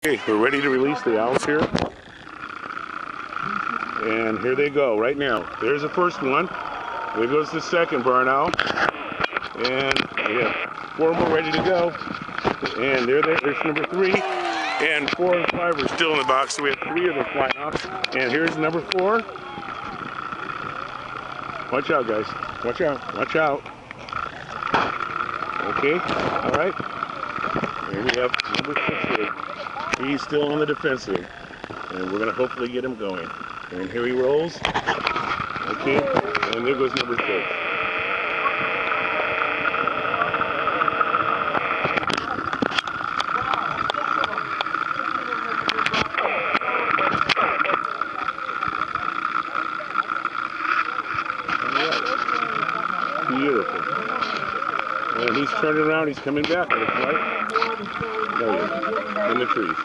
Okay, we're ready to release the owls here. And here they go right now. There's the first one. There goes the second barn owl. And we have 4 more ready to go. And there's number 3. And 4 and 5 are still in the box, so we have 3 of them flying off. And here's number 4. Watch out, guys. Watch out. Watch out. Okay, all right. And we have number 6 here. He's still on the defensive. And we're going to hopefully get him going. And here he rolls. Okay, and there goes number 6. Beautiful. And he's turning around, he's coming back. Right? There he is, in the trees.